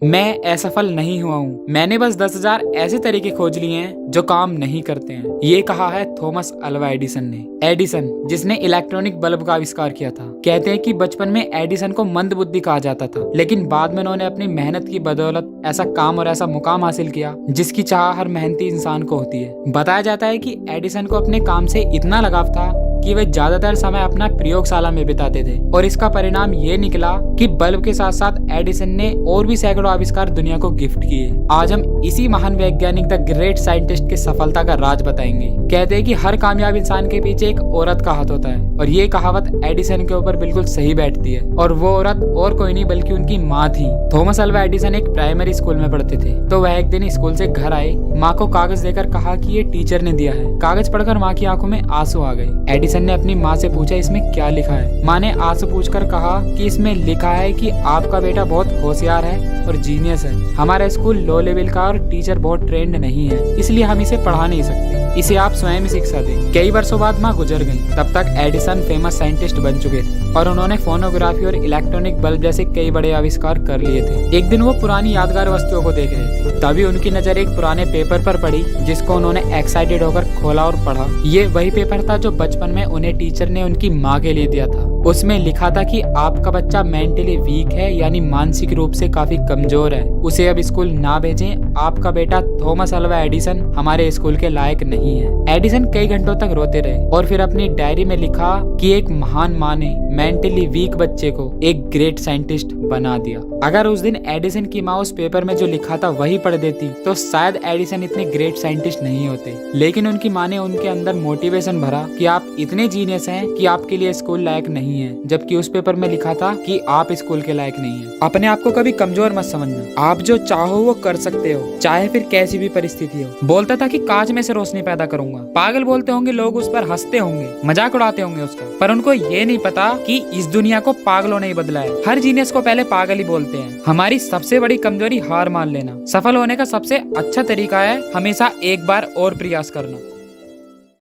मैं असफल नहीं हुआ हूँ, मैंने बस 10,000 ऐसे तरीके खोज लिए हैं जो काम नहीं करते हैं। ये कहा है थॉमस अल्वा एडिसन ने। एडिसन जिसने इलेक्ट्रॉनिक बल्ब का आविष्कार किया था। कहते हैं कि बचपन में एडिसन को मंदबुद्धि कहा जाता था, लेकिन बाद में उन्होंने अपनी मेहनत की बदौलत ऐसा काम और ऐसा मुकाम हासिल किया जिसकी चाह हर मेहनती इंसान को होती है। बताया जाता है कि एडिसन को अपने काम से इतना लगाव था कि वे ज्यादातर समय अपना प्रयोगशाला में बिताते थे, और इसका परिणाम ये निकला कि बल्ब के साथ साथ एडिसन ने और भी सैकड़ों आविष्कार दुनिया को गिफ्ट किए। आज हम इसी महान वैज्ञानिक द ग्रेट साइंटिस्ट की सफलता का राज बताएंगे। कहते हैं कि हर कामयाब इंसान के पीछे एक औरत का हाथ होता है, और ये कहावत एडिसन के ऊपर बिल्कुल सही बैठती है। और वो औरत और कोई नहीं बल्कि उनकी माँ थी। थॉमस अल्वा एडिसन एक प्राइमरी स्कूल में पढ़ते थे, तो वह एक दिन स्कूल से घर आए, माँ को कागज देकर कहा कि ये टीचर ने दिया है। कागज पढ़कर माँ की आंखों में आंसू आ गए। एडिसन ने अपनी माँ से पूछा इसमें क्या लिखा है। माँ ने आंसू पूछकर कहा कि इसमें लिखा है कि आपका बेटा बहुत होशियार है और जीनियस है। हमारा स्कूल लो लेवल का और टीचर बहुत ट्रेंड नहीं है, इसलिए हम इसे पढ़ा नहीं सकते। इसे आप स्वयं शिक्षा दें। कई वर्षों बाद माँ गुजर गयी। तब तक एडिसन फेमस साइंटिस्ट बन चुके थे और उन्होंने फोनोग्राफी और इलेक्ट्रॉनिक बल्ब जैसे कई बड़े आविष्कार कर लिए थे। एक दिन वो पुरानी यादगार वस्तुओं को देख रहे थे, तभी उनकी नजर एक पुराने पेपर पर पड़ी, जिसको उन्होंने एक्साइटेड होकर खोला और पढ़ा। ये वही पेपर था जो बचपन में उन्हें टीचर ने उनकी माँ के लिए दिया था। उसमें लिखा था कि आपका बच्चा मेंटली वीक है, यानी मानसिक रूप से काफी कमजोर है, उसे अब स्कूल ना भेजें। आपका बेटा थॉमस अल्वा एडिसन हमारे स्कूल के लायक नहीं है। एडिसन कई घंटों तक रोते रहे और फिर अपनी डायरी में लिखा कि एक महान माँ ने मेंटली वीक बच्चे को एक ग्रेट साइंटिस्ट बना दिया। अगर उस दिन एडिसन की माँ उस पेपर में जो लिखा था वही पढ़ देती तो शायद एडिसन इतने ग्रेट साइंटिस्ट नहीं होते। लेकिन उनकी माँ ने उनके अंदर मोटिवेशन भरा कि आप इतने जीनियस हैं कि आपके लिए स्कूल लायक नहीं है, जबकि उस पेपर में लिखा था कि आप स्कूल के लायक नहीं है। अपने आप को कभी कमजोर मत समझना, आप जो चाहो वो कर सकते हो, चाहे फिर कैसी भी परिस्थिति हो। बोलता था कि कांच में से रोशनी पैदा करूंगा। पागल बोलते होंगे लोग, उस पर हंसते होंगे, मजाक उड़ाते होंगे उसका, पर उनको ये नहीं पता कि इस दुनिया को पागलों ने ही बदला है। हर जीनियस को पहले पागल ही बोलते हैं। हमारी सबसे बड़ी कमजोरी हार मान लेना। सफल होने का सबसे अच्छा तरीका है हमेशा एक बार और प्रयास करना।